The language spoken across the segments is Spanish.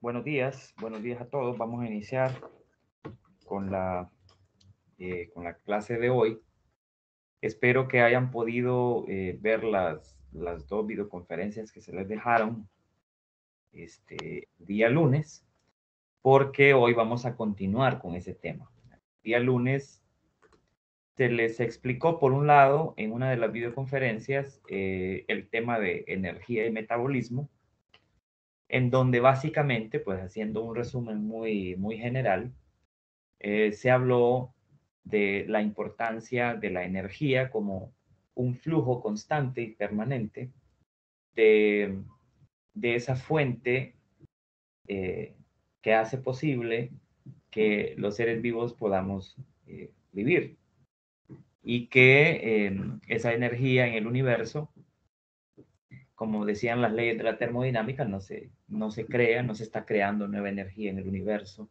Buenos días a todos. Vamos a iniciar con con la clase de hoy. Espero que hayan podido ver las dos videoconferencias que se les dejaron este día lunes, porque hoy vamos a continuar con ese tema. Día lunes se les explicó, por un lado, en una de las videoconferencias, el tema de energía y metabolismo, en donde básicamente, pues haciendo un resumen muy general, se habló de la importancia de la energía como un flujo constante y permanente de, de esa fuente eh, que hace posible que los seres vivos podamos vivir y que esa energía en el universo, como decían las leyes de la termodinámica, no se crea, no se está creando nueva energía en el universo.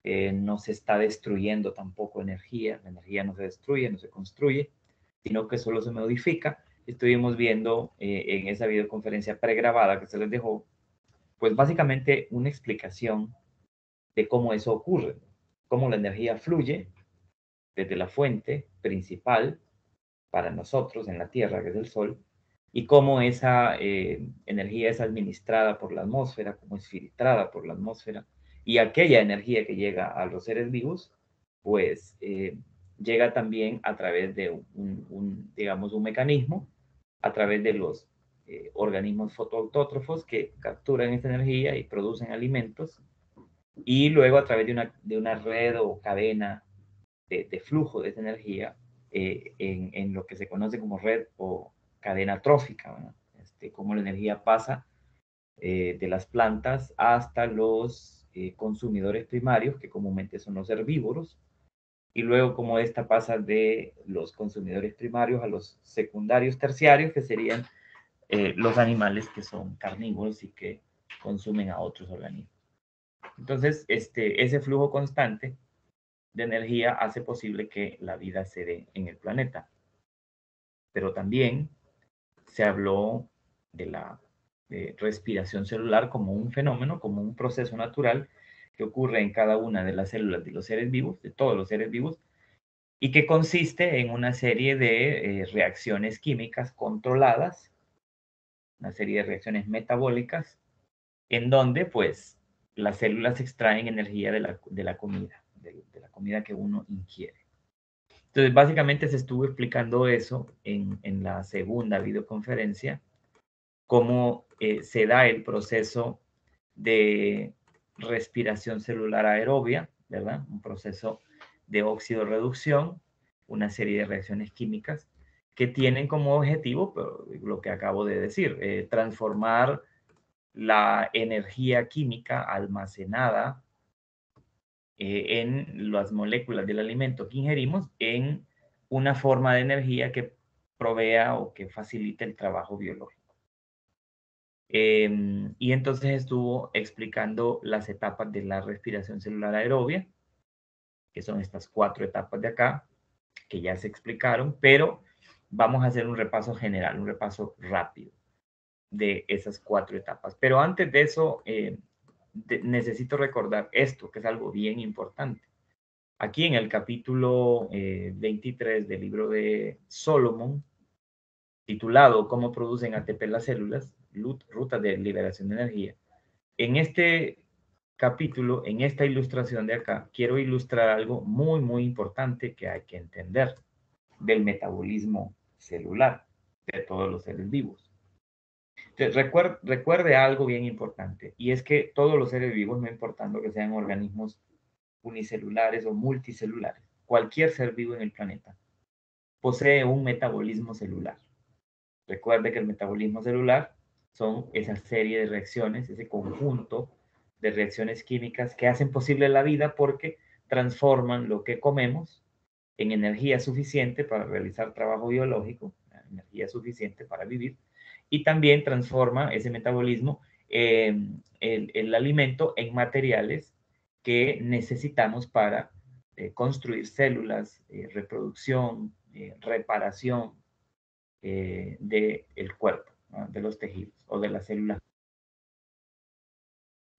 No se está destruyendo tampoco energía, la energía no se destruye, no se construye, sino que solo se modifica. Estuvimos viendo en esa videoconferencia pregrabada que se les dejó, pues básicamente una explicación de cómo eso ocurre, cómo la energía fluye desde la fuente principal para nosotros en la Tierra, que es el Sol, y cómo esa energía es administrada por la atmósfera, cómo es filtrada por la atmósfera, y aquella energía que llega a los seres vivos, pues llega también a través de digamos, un mecanismo, a través de los organismos fotoautótrofos que capturan esta energía y producen alimentos, y luego a través de una red o cadena de flujo de esa energía en lo que se conoce como red o cadena trófica, ¿verdad? Cómo la energía pasa de las plantas hasta los consumidores primarios, que comúnmente son los herbívoros, y luego cómo esta pasa de los consumidores primarios a los secundarios terciarios, que serían los animales que son carnívoros y que consumen a otros organismos. Entonces, ese flujo constante de energía hace posible que la vida se dé en el planeta. Pero también se habló de la respiración celular como un fenómeno, como un proceso natural que ocurre en cada una de las células de los seres vivos, de todos los seres vivos, y que consiste en una serie de reacciones químicas controladas, una serie de reacciones metabólicas, en donde pues las células extraen energía de la comida, de la comida que uno ingiere. Entonces, básicamente se estuvo explicando eso en la segunda videoconferencia, cómo se da el proceso de respiración celular aerobia, ¿verdad? Un proceso de óxido-reducción, una serie de reacciones químicas que tienen como objetivo, lo que acabo de decir, transformar la energía química almacenada en las moléculas del alimento que ingerimos en una forma de energía que provea o que facilite el trabajo biológico. Y entonces estuvo explicando las etapas de la respiración celular aerobia, que son estas 4 etapas de acá, que ya se explicaron, pero vamos a hacer un repaso general, un repaso rápido de esas 4 etapas. Pero antes de eso, necesito recordar esto, que es algo bien importante. Aquí en el capítulo 23 del libro de Solomon, titulado ¿Cómo producen ATP las células? Rutas de liberación de energía. En este capítulo, en esta ilustración de acá, quiero ilustrar algo muy importante que hay que entender del metabolismo celular de todos los seres vivos. Entonces, recuerde algo bien importante, y es que todos los seres vivos, no importando que sean organismos unicelulares o multicelulares, cualquier ser vivo en el planeta posee un metabolismo celular. Recuerde que el metabolismo celular son esa serie de reacciones, ese conjunto de reacciones químicas que hacen posible la vida porque transforman lo que comemos en energía suficiente para realizar trabajo biológico, energía suficiente para vivir, y también transforma ese metabolismo el alimento en materiales que necesitamos para construir células, reproducción, reparación del cuerpo, ¿no? De los tejidos o de las células.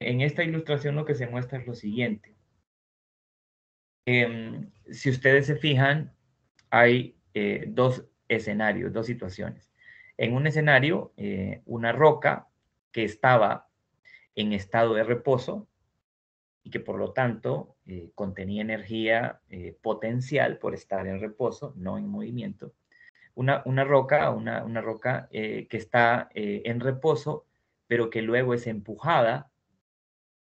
en esta ilustración lo que se muestra es lo siguiente. Si ustedes se fijan, hay dos escenarios, dos situaciones. En un escenario, una roca que estaba en estado de reposo y que por lo tanto contenía energía potencial por estar en reposo, no en movimiento. Una roca que está en reposo, pero que luego es empujada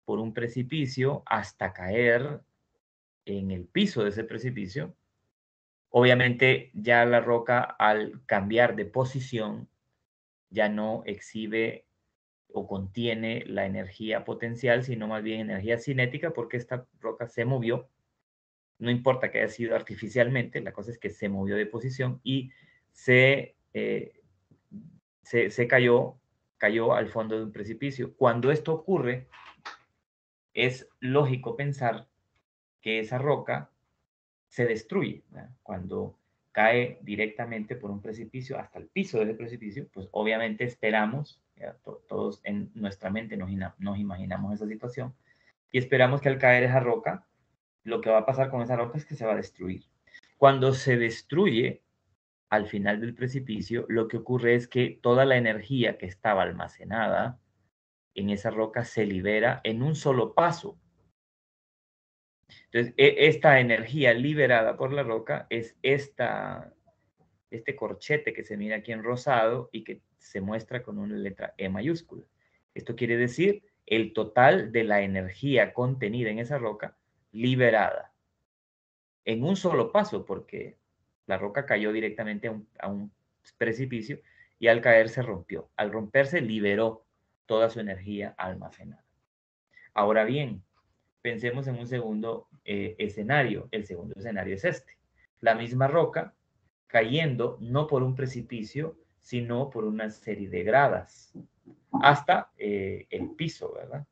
por un precipicio hasta caer en el piso de ese precipicio. Obviamente ya la roca al cambiar de posición ya no exhibe o contiene la energía potencial, sino más bien energía cinética, porque esta roca se movió. No importa que haya sido artificialmente, la cosa es que se movió de posición y se cayó al fondo de un precipicio. Cuando esto ocurre, es lógico pensar que esa roca se destruye, ¿verdad? Cuando cae directamente por un precipicio hasta el piso de ese precipicio, pues obviamente esperamos, todos en nuestra mente nos imaginamos esa situación, y esperamos que al caer esa roca, lo que va a pasar con esa roca es que se va a destruir. Cuando se destruye al final del precipicio, lo que ocurre es que toda la energía que estaba almacenada en esa roca se libera en un solo paso. Entonces, esta energía liberada por la roca es este corchete que se mira aquí en rosado y que se muestra con una letra E mayúscula. Esto quiere decir el total de la energía contenida en esa roca liberada en un solo paso, porque la roca cayó directamente a un precipicio y al caer se rompió. Al romperse liberó toda su energía almacenada. Ahora bien, pensemos en un segundo escenario. El segundo escenario es este. La misma roca cayendo no por un precipicio, sino por una serie de gradas hasta el piso, ¿verdad?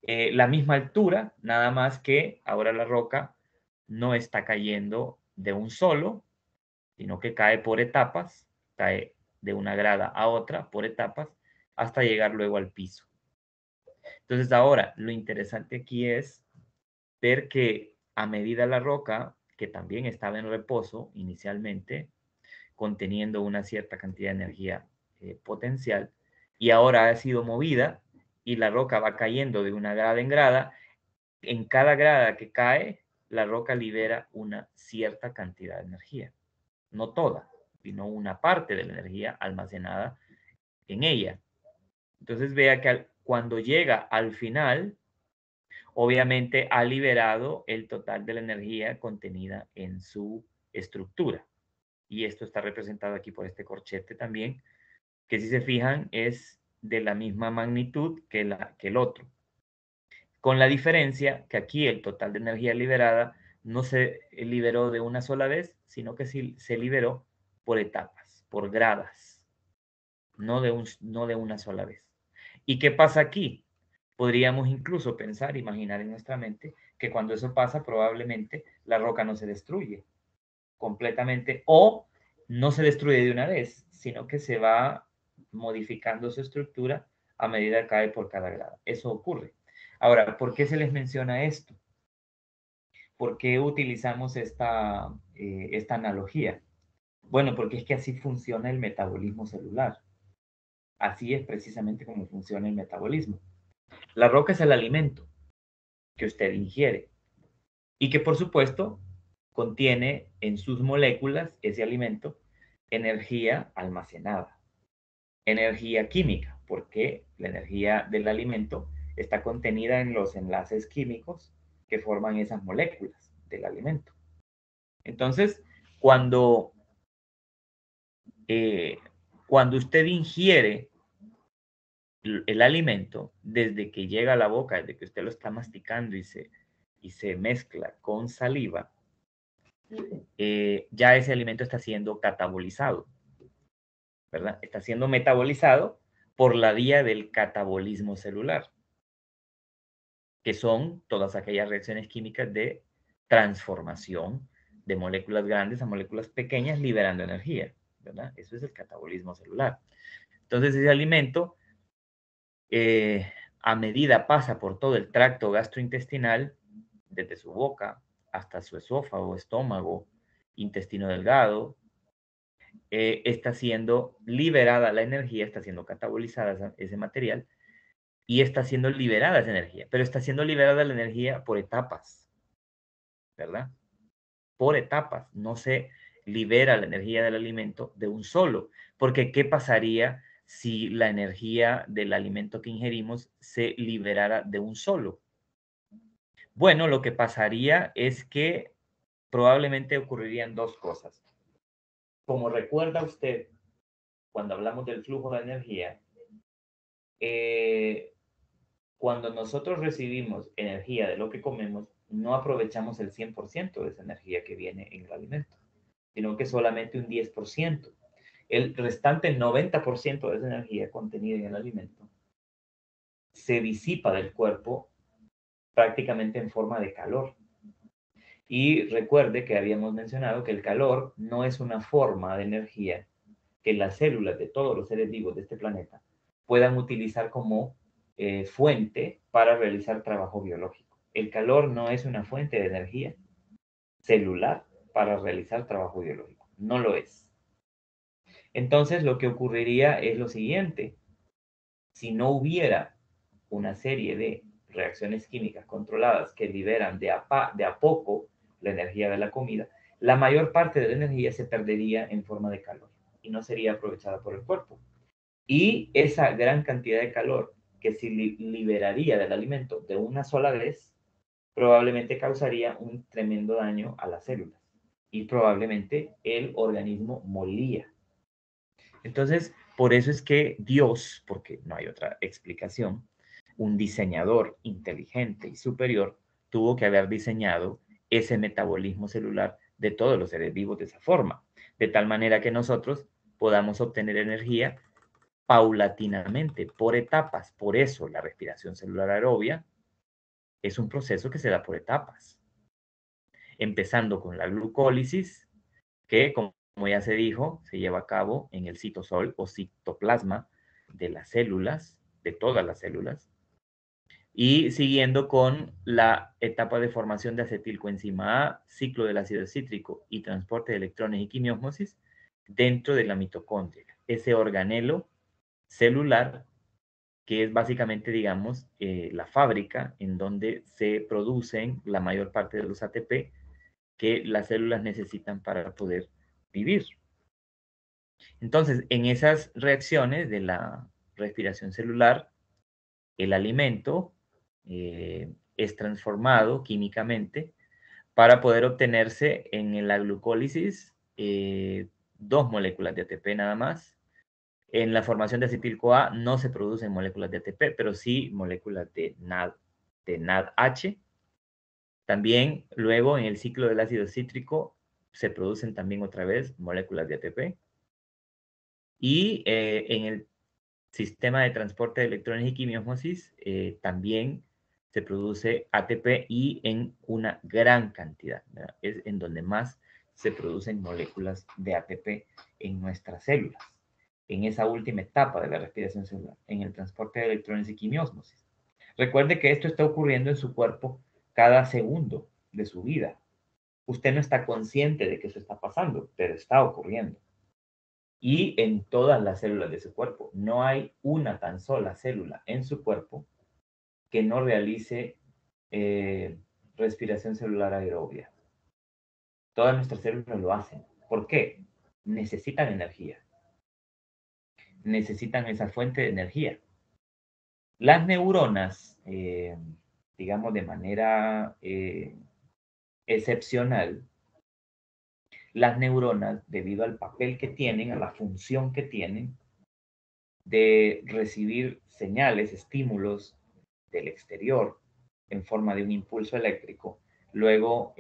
La misma altura, nada más que ahora la roca no está cayendo de un solo, sino que cae por etapas, cae de una grada a otra por etapas, hasta llegar luego al piso. Entonces ahora, lo interesante aquí es ver que a medida la roca, que también estaba en reposo inicialmente, conteniendo una cierta cantidad de energía potencial, y ahora ha sido movida y la roca va cayendo de una grada en grada, en cada grada que cae, la roca libera una cierta cantidad de energía. No toda, sino una parte de la energía almacenada en ella. Entonces vea que cuando llega al final, obviamente ha liberado el total de la energía contenida en su estructura. Y esto está representado aquí por este corchete también, que si se fijan es de la misma magnitud que el otro. Con la diferencia que aquí el total de energía liberada no se liberó de una sola vez, sino que se liberó por etapas, por gradas, no de una sola vez. ¿Y qué pasa aquí? Podríamos incluso pensar, imaginar en nuestra mente, que cuando eso pasa probablemente la roca no se destruye completamente o no se destruye de una vez, sino que se va modificando su estructura a medida que cae por cada grado. Eso ocurre. Ahora, ¿por qué se les menciona esto? ¿Por qué utilizamos esta analogía? Bueno, porque es que así funciona el metabolismo celular. Así es precisamente como funciona el metabolismo. La roca es el alimento que usted ingiere y que por supuesto contiene en sus moléculas ese alimento energía almacenada, energía química, porque la energía del alimento está contenida en los enlaces químicos que forman esas moléculas del alimento. Entonces, cuando, eh, cuando usted ingiere el alimento, desde que llega a la boca, desde que usted lo está masticando y se mezcla con saliva, ya ese alimento está siendo catabolizado, ¿verdad? Está siendo metabolizado por la vía del catabolismo celular, que son todas aquellas reacciones químicas de transformación de moléculas grandes a moléculas pequeñas liberando energía, ¿verdad? Eso es el catabolismo celular. Entonces ese alimento, a medida pasa por todo el tracto gastrointestinal, desde su boca hasta su esófago, estómago, intestino delgado, está siendo liberada la energía, está siendo catabolizada ese material y está siendo liberada esa energía, pero está siendo liberada la energía por etapas, ¿verdad? Por etapas, no se libera la energía del alimento de un solo, porque ¿qué pasaría si la energía del alimento que ingerimos se liberara de un solo? Bueno, lo que pasaría es que probablemente ocurrirían dos cosas. Como recuerda usted, cuando hablamos del flujo de energía, eh, cuando nosotros recibimos energía de lo que comemos, no aprovechamos el 100% de esa energía que viene en el alimento, sino que solamente un 10%. El restante 90% de esa energía contenida en el alimento se disipa del cuerpo prácticamente en forma de calor. Y recuerde que habíamos mencionado que el calor no es una forma de energía que las células de todos los seres vivos de este planeta puedan utilizar como fuente para realizar trabajo biológico. El calor no es una fuente de energía celular para realizar trabajo biológico. No lo es. Entonces, lo que ocurriría es lo siguiente. Si no hubiera una serie de reacciones químicas controladas que liberan de a poco la energía de la comida, la mayor parte de la energía se perdería en forma de calor y no sería aprovechada por el cuerpo. Y esa gran cantidad de calor que se liberaría del alimento de una sola vez, probablemente causaría un tremendo daño a las células y probablemente el organismo moriría. Entonces, por eso es que Dios, porque no hay otra explicación, un diseñador inteligente y superior, tuvo que haber diseñado ese metabolismo celular de todos los seres vivos de esa forma, de tal manera que nosotros podamos obtener energía paulatinamente, por etapas. Por eso la respiración celular aerobia es un proceso que se da por etapas, empezando con la glucólisis, que como ya se dijo, se lleva a cabo en el citosol o citoplasma de las células, de todas las células, y siguiendo con la etapa de formación de acetilcoenzima A, ciclo del ácido cítrico y transporte de electrones y quimiósmosis dentro de la mitocondria, ese organelo celular que es básicamente, digamos, la fábrica en donde se producen la mayor parte de los ATP que las células necesitan para poder vivir. Entonces, en esas reacciones de la respiración celular, el alimento es transformado químicamente para poder obtenerse en la glucólisis 2 moléculas de ATP nada más. En la formación de acetil-CoA no se producen moléculas de ATP, pero sí moléculas de NADH. También luego en el ciclo del ácido cítrico se producen también otra vez moléculas de ATP. Y en el sistema de transporte de electrones y quimiósmosis también se produce ATP y en una gran cantidad, ¿verdad? Es en donde más se producen moléculas de ATP en nuestras células, en esa última etapa de la respiración celular, en el transporte de electrones y quimiósmosis. Recuerde que esto está ocurriendo en su cuerpo cada segundo de su vida. Usted no está consciente de que eso está pasando, pero está ocurriendo y en todas las células de su cuerpo. No hay una tan sola célula en su cuerpo que no realice respiración celular aerobia. Todas nuestras células lo hacen. ¿Por qué? Necesitan energía. Necesitan esa fuente de energía. Las neuronas, digamos de manera excepcional, las neuronas, debido al papel que tienen, a la función que tienen, de recibir señales, estímulos del exterior en forma de un impulso eléctrico, luego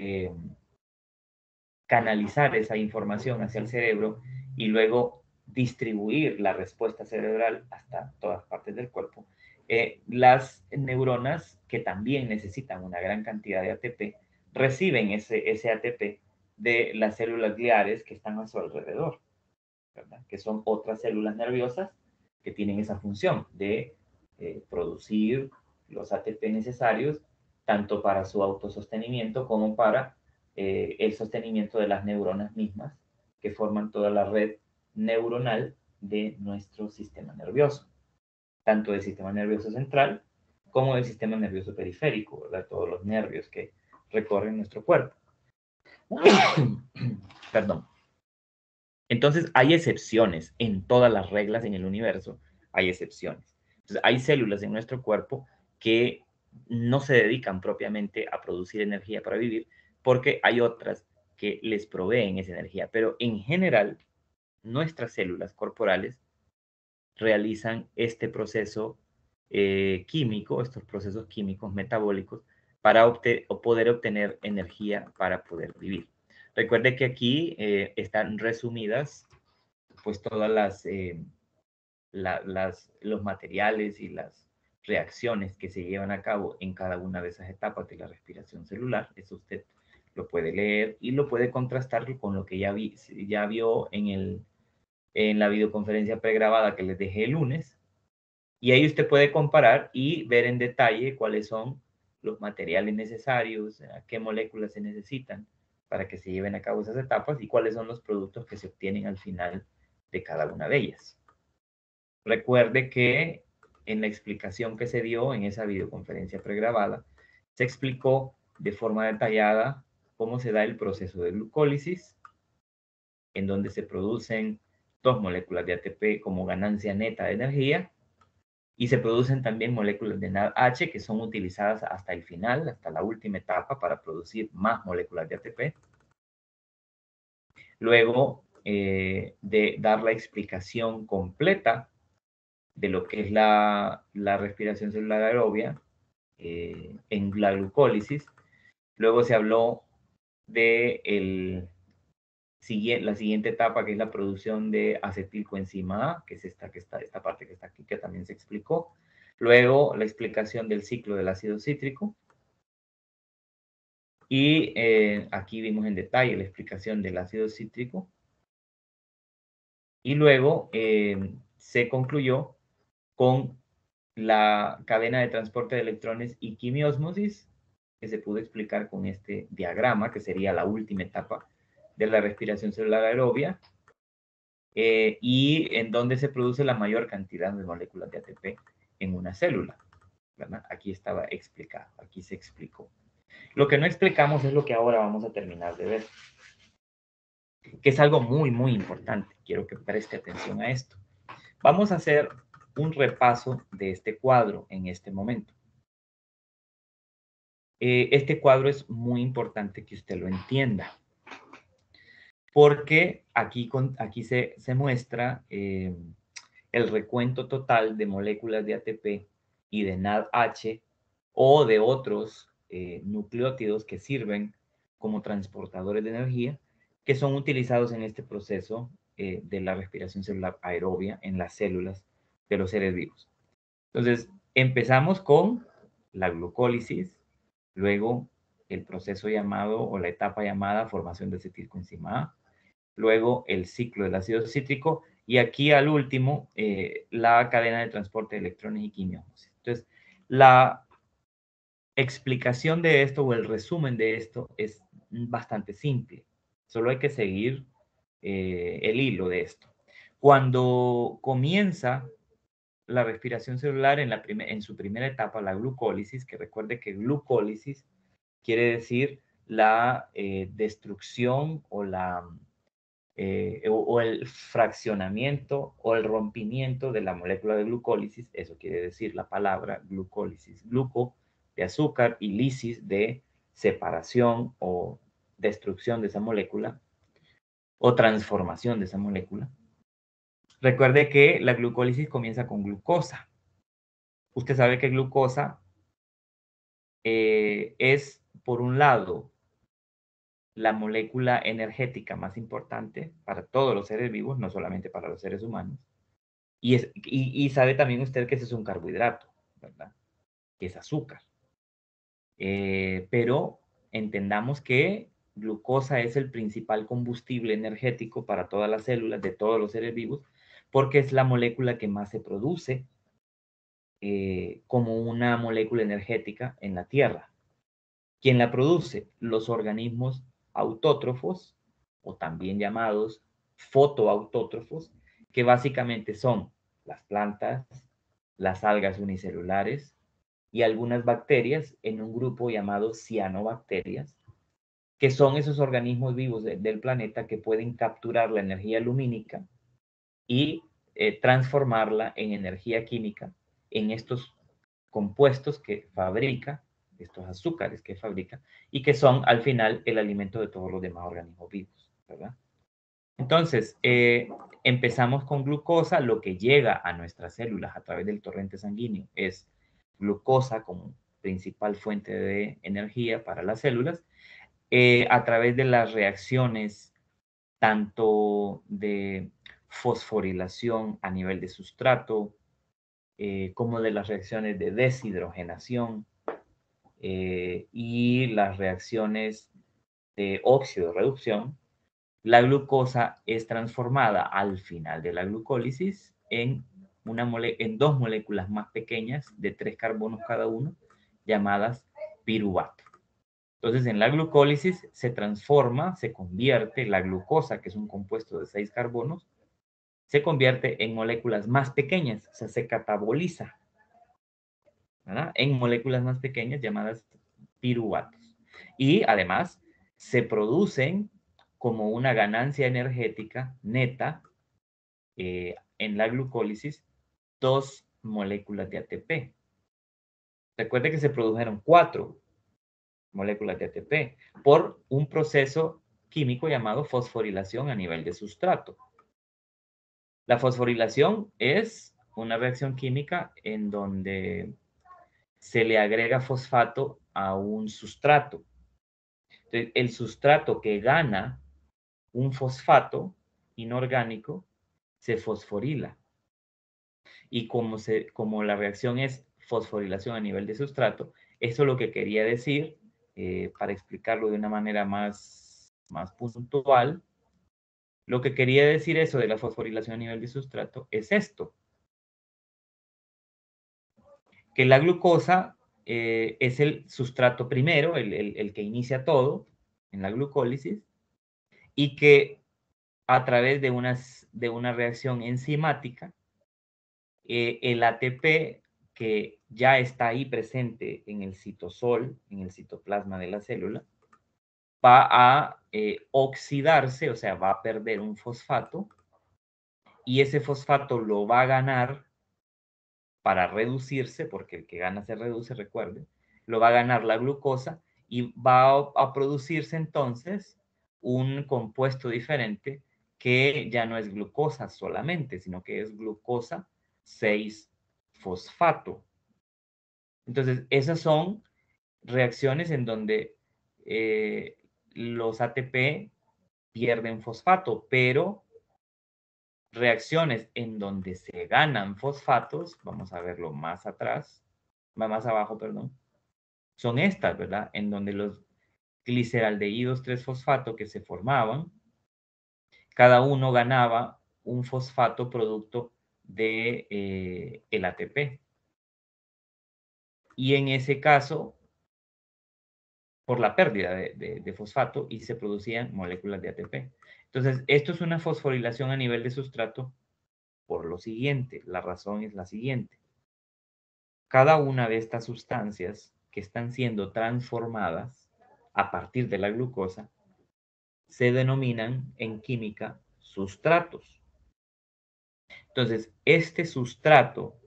canalizar esa información hacia el cerebro y luego distribuir la respuesta cerebral hasta todas partes del cuerpo. Las neuronas, que también necesitan una gran cantidad de ATP, reciben ese ATP de las células gliales que están a su alrededor, ¿verdad? Que son otras células nerviosas que tienen esa función de producir los ATP necesarios, tanto para su autosostenimiento como para el sostenimiento de las neuronas mismas, que forman toda la red neuronal de nuestro sistema nervioso, tanto del sistema nervioso central como del sistema nervioso periférico, ¿verdad? Todos los nervios que recorren nuestro cuerpo. Perdón. Entonces, hay excepciones en todas las reglas en el universo, hay excepciones. Entonces, hay células en nuestro cuerpo que no se dedican propiamente a producir energía para vivir, porque hay otras que les proveen esa energía. Pero en general, nuestras células corporales realizan este proceso químico, estos procesos químicos metabólicos, para poder obtener energía para poder vivir. Recuerde que aquí están resumidas pues todas los materiales y las reacciones que se llevan a cabo en cada una de esas etapas de la respiración celular. Eso usted lo puede leer y lo puede contrastar con lo que ya vio en la videoconferencia pregrabada que les dejé el lunes. Y ahí usted puede comparar y ver en detalle cuáles son los materiales necesarios, qué moléculas se necesitan para que se lleven a cabo esas etapas y cuáles son los productos que se obtienen al final de cada una de ellas. Recuerde que en la explicación que se dio en esa videoconferencia pregrabada, se explicó de forma detallada cómo se da el proceso de glucólisis, en donde se producen 2 moléculas de ATP como ganancia neta de energía, y se producen también moléculas de NADH que son utilizadas hasta el final, hasta la última etapa, para producir más moléculas de ATP. Luego de dar la explicación completa de lo que es la respiración celular aerobia en la glucólisis. Luego se habló de la siguiente etapa, que es la producción de acetilcoenzima A, que es esta parte que está aquí, que también se explicó. Luego la explicación del ciclo del ácido cítrico. Y aquí vimos en detalle la explicación del ácido cítrico. Y luego se concluyó con la cadena de transporte de electrones y quimiósmosis, que se pudo explicar con este diagrama, que sería la última etapa de la respiración celular aerobia, y en donde se produce la mayor cantidad de moléculas de ATP en una célula, ¿verdad? Aquí estaba explicado, aquí se explicó. Lo que no explicamos es lo que ahora vamos a terminar de ver, que es algo muy, muy importante. Quiero que preste atención a esto. Vamos a hacer un repaso de este cuadro en este momento. Este cuadro es muy importante que usted lo entienda, porque aquí se muestra el recuento total de moléculas de ATP y de NADH o de otros nucleótidos que sirven como transportadores de energía que son utilizados en este proceso de la respiración celular aerobia en las células de los seres vivos. Entonces, empezamos con la glucólisis, luego el proceso llamado o la etapa llamada formación de acetilcoenzima A, luego el ciclo del ácido cítrico y aquí al último la cadena de transporte de electrones y quimiósmosis. Entonces, la explicación de esto o el resumen de esto es bastante simple. Solo hay que seguir el hilo de esto. Cuando comienza la respiración celular en su primera etapa, la glucólisis, que recuerde que glucólisis quiere decir la destrucción o el fraccionamiento o el rompimiento de la molécula de glucólisis, eso quiere decir la palabra glucólisis, gluco de azúcar y lisis de separación o destrucción de esa molécula o transformación de esa molécula. Recuerde que la glucólisis comienza con glucosa. Usted sabe que glucosa es, por un lado, la molécula energética más importante para todos los seres vivos, no solamente para los seres humanos. Y sabe también usted que ese es un carbohidrato, ¿verdad? Que es azúcar. Pero entendamos que glucosa es el principal combustible energético para todas las células de todos los seres vivos, porque es la molécula que más se produce como una molécula energética en la Tierra. ¿Quién la produce? Los organismos autótrofos, o también llamados fotoautótrofos, que básicamente son las plantas, las algas unicelulares y algunas bacterias en un grupo llamado cianobacterias, que son esos organismos vivos del planeta que pueden capturar la energía lumínica y transformarla en energía química en estos compuestos que fabrica, estos azúcares que fabrica, y que son al final el alimento de todos los demás organismos vivos, ¿verdad? Entonces, empezamos con glucosa, lo que llega a nuestras células a través del torrente sanguíneo es glucosa como principal fuente de energía para las células, a través de las reacciones tanto de fosforilación a nivel de sustrato, como de las reacciones de deshidrogenación y las reacciones de óxido-reducción, la glucosa es transformada al final de la glucólisis en dos moléculas más pequeñas de 3 carbonos cada uno, llamadas piruvato. Entonces, en la glucólisis se transforma, se convierte la glucosa, que es un compuesto de 6 carbonos, se convierte en moléculas más pequeñas, o sea, se cataboliza, ¿verdad? En moléculas más pequeñas llamadas piruvatos. Y además se producen como una ganancia energética neta en la glucólisis 2 moléculas de ATP. Recuerde que se produjeron 4 moléculas de ATP por un proceso químico llamado fosforilación a nivel de sustrato. La fosforilación es una reacción química en donde se le agrega fosfato a un sustrato. Entonces, el sustrato que gana un fosfato inorgánico se fosforila. Y como la reacción es fosforilación a nivel de sustrato, eso es lo que quería decir, para explicarlo de una manera más puntual. Lo que quería decir eso de la fosforilación a nivel de sustrato es esto, que la glucosa es el sustrato primero, el que inicia todo en la glucólisis, y que a través de una reacción enzimática, el ATP que ya está ahí presente en el citosol, en el citoplasma de la célula, va a oxidarse, o sea, va a perder un fosfato, y ese fosfato lo va a ganar para reducirse, porque el que gana se reduce, recuerde, lo va a ganar la glucosa y va a producirse entonces un compuesto diferente que ya no es glucosa solamente, sino que es glucosa 6-fosfato. Entonces, esas son reacciones en donde los ATP pierden fosfato, pero reacciones en donde se ganan fosfatos, vamos a verlo más atrás, más abajo, perdón, son estas, ¿verdad? En donde los gliceraldehídos 3-fosfato que se formaban, cada uno ganaba un fosfato producto de el ATP. Y en ese caso, por la pérdida de fosfato, y se producían moléculas de ATP. Entonces, esto es una fosforilación a nivel de sustrato por lo siguiente. La razón es la siguiente. Cada una de estas sustancias que están siendo transformadas a partir de la glucosa se denominan en química sustratos. Entonces, este sustrato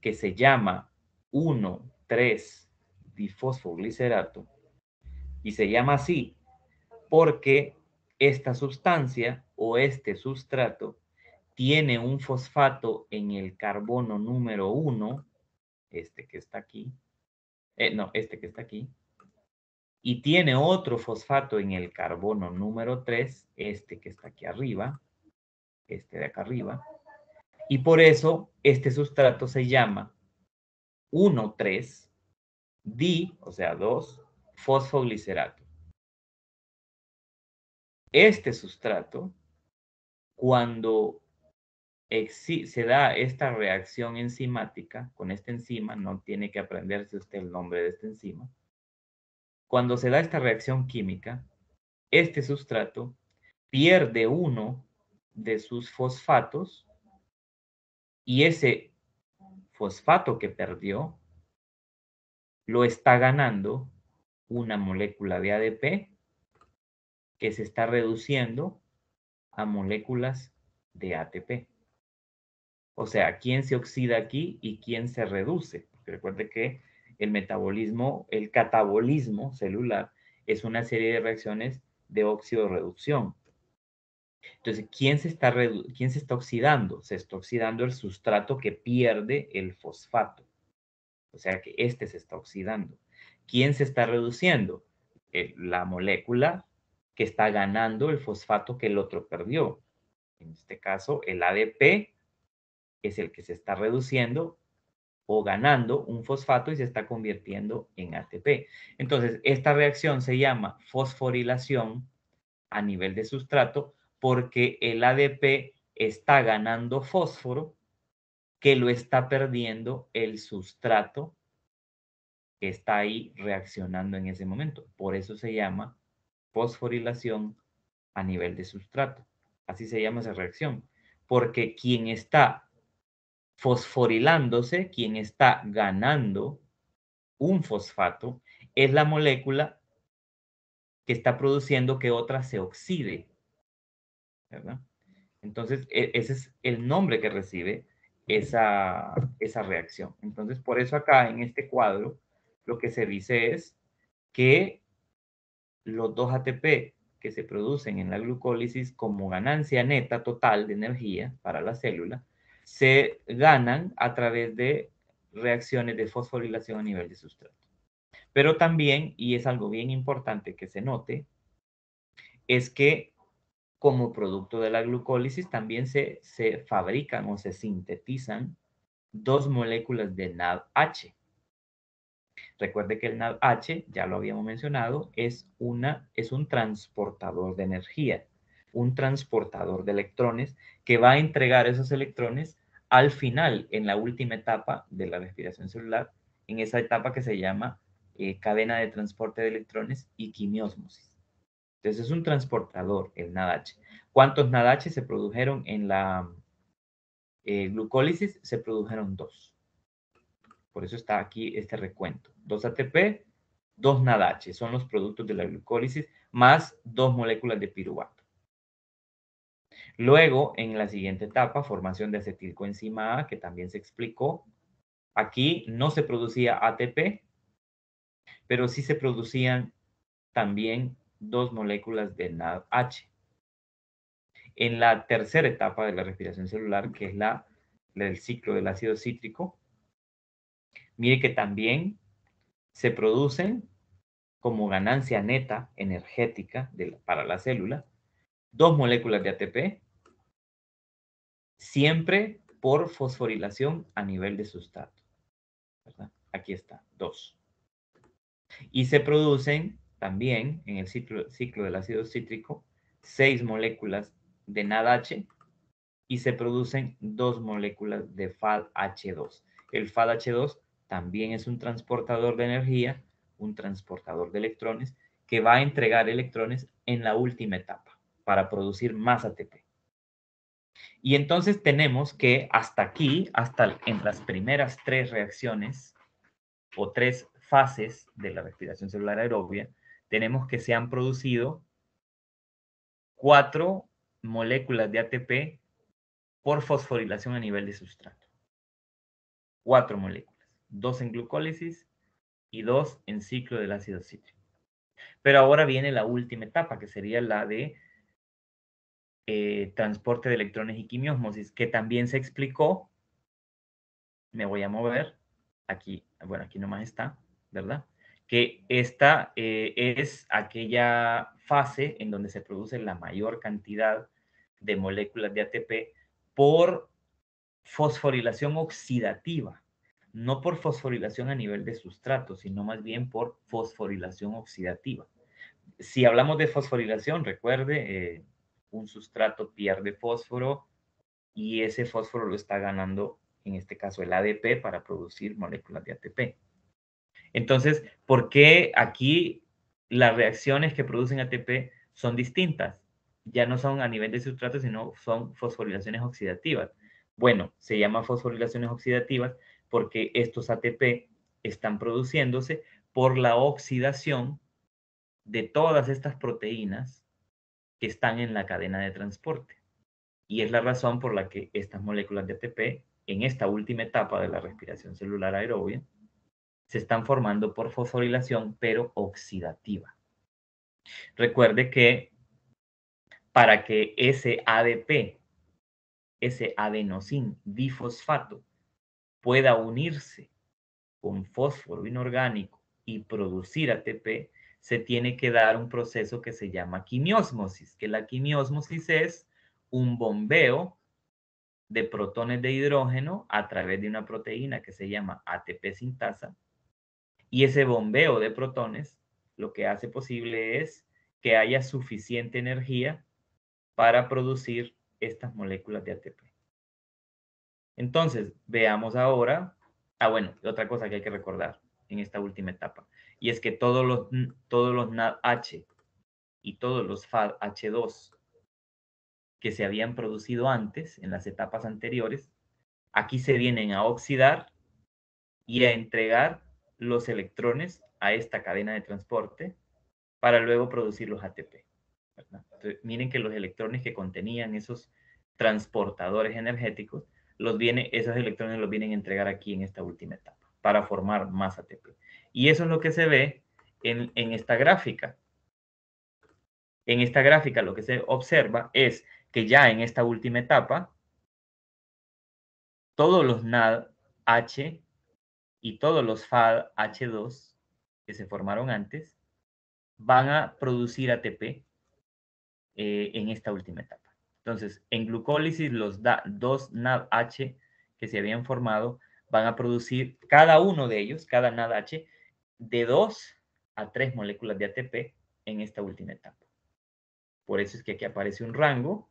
que se llama 1,3-difosfoglicerato y se llama así porque esta sustancia o este sustrato tiene un fosfato en el carbono número 1, este que está aquí, este que está aquí, y tiene otro fosfato en el carbono número 3, este que está aquí arriba, este de acá arriba, y por eso este sustrato se llama 1,3-di, o sea, 2-fosfoglicerato. Este sustrato, cuando se da esta reacción enzimática con esta enzima, no tiene que aprenderse usted el nombre de esta enzima. Cuando se da esta reacción química, este sustrato pierde uno de sus fosfatos y ese fosfato que perdió lo está ganando una molécula de ADP que se está reduciendo a moléculas de ATP. O sea, ¿quién se oxida aquí y quién se reduce? Porque recuerde que el metabolismo, el catabolismo celular es una serie de reacciones de óxido-reducción. Entonces, ¿quién se está oxidando? Se está oxidando el sustrato que pierde el fosfato. O sea que este se está oxidando. ¿Quién se está reduciendo? La molécula que está ganando el fosfato que el otro perdió. En este caso, el ADP es el que se está reduciendo o ganando un fosfato y se está convirtiendo en ATP. Entonces, esta reacción se llama fosforilación a nivel de sustrato porque el ADP está ganando fósforo que lo está perdiendo el sustrato que está ahí reaccionando en ese momento. Por eso se llama fosforilación a nivel de sustrato. Así se llama esa reacción. Porque quien está fosforilándose, quien está ganando un fosfato, es la molécula que está produciendo que otra se oxide, ¿verdad? Entonces, ese es el nombre que recibe esa reacción. Entonces, por eso acá en este cuadro, lo que se dice es que los 2 ATP que se producen en la glucólisis como ganancia neta total de energía para la célula, se ganan a través de reacciones de fosforilación a nivel de sustrato. Pero también, y es algo bien importante que se note, es que como producto de la glucólisis también se fabrican o se sintetizan 2 moléculas de NADH. Recuerde que el NADH, ya lo habíamos mencionado, es un transportador de energía, un transportador de electrones que va a entregar esos electrones al final, en la última etapa de la respiración celular, en esa etapa que se llama cadena de transporte de electrones y quimiósmosis. Entonces es un transportador, el NADH. ¿Cuántos NADH se produjeron en la glucólisis? Se produjeron 2. Por eso está aquí este recuento. 2 ATP, 2 NADH, son los productos de la glucólisis, más 2 moléculas de piruvato. Luego, en la siguiente etapa, formación de acetilcoenzima A, que también se explicó. Aquí no se producía ATP, pero sí se producían también 2 moléculas de NADH. En la tercera etapa de la respiración celular, que es la del ciclo del ácido cítrico, mire que también se producen como ganancia neta energética para la célula 2 moléculas de ATP, siempre por fosforilación a nivel de sustrato, ¿verdad? Aquí está, 2. Y se producen también en el ciclo del ácido cítrico 6 moléculas de NADH y se producen 2 moléculas de FADH2. El FADH2 también es un transportador de energía, un transportador de electrones, que va a entregar electrones en la última etapa para producir más ATP. Y entonces tenemos que hasta aquí, hasta en las primeras 3 reacciones o 3 fases de la respiración celular aerobia, tenemos que se han producido 4 moléculas de ATP por fosforilación a nivel de sustrato. 4 moléculas, 2 en glucólisis y 2 en ciclo del ácido cítrico. Pero ahora viene la última etapa, que sería la de transporte de electrones y quimiósmosis, que también se explicó. Me voy a mover. Aquí, bueno, aquí nomás está, ¿verdad? Que esta es aquella fase en donde se produce la mayor cantidad de moléculas de ATP por fosforilación oxidativa, no por fosforilación a nivel de sustrato, sino más bien por fosforilación oxidativa. Si hablamos de fosforilación, recuerde, un sustrato pierde fósforo, y ese fósforo lo está ganando, en este caso, el ADP para producir moléculas de ATP. Entonces, ¿por qué aquí las reacciones que producen ATP son distintas? Ya no son a nivel de sustrato, sino son fosforilaciones oxidativas. Bueno, se llama fosforilaciones oxidativas porque estos ATP están produciéndose por la oxidación de todas estas proteínas que están en la cadena de transporte. Y es la razón por la que estas moléculas de ATP, en esta última etapa de la respiración celular aerobia, se están formando por fosforilación, pero oxidativa. Recuerde que para que ese ADP, ese adenosín difosfato, pueda unirse con fósforo inorgánico y producir ATP, se tiene que dar un proceso que se llama quimiósmosis, que la quimiósmosis es un bombeo de protones de hidrógeno a través de una proteína que se llama ATP sintasa, y ese bombeo de protones lo que hace posible es que haya suficiente energía para producir estas moléculas de ATP. Entonces, veamos ahora, bueno, otra cosa que hay que recordar en esta última etapa, y es que todos los NADH y todos los FADH2 que se habían producido antes, en las etapas anteriores, aquí se vienen a oxidar y a entregar los electrones a esta cadena de transporte para luego producir los ATP. Entonces, miren que los electrones que contenían esos transportadores energéticos, esos electrones los vienen a entregar aquí en esta última etapa para formar más ATP. Y eso es lo que se ve en esta gráfica. En esta gráfica lo que se observa es que ya en esta última etapa, todos los NADH y todos los FADH2 que se formaron antes van a producir ATP en esta última etapa. Entonces, en glucólisis, los dos NADH que se habían formado van a producir cada uno de ellos, cada NADH, de 2 a 3 moléculas de ATP en esta última etapa. Por eso es que aquí aparece un rango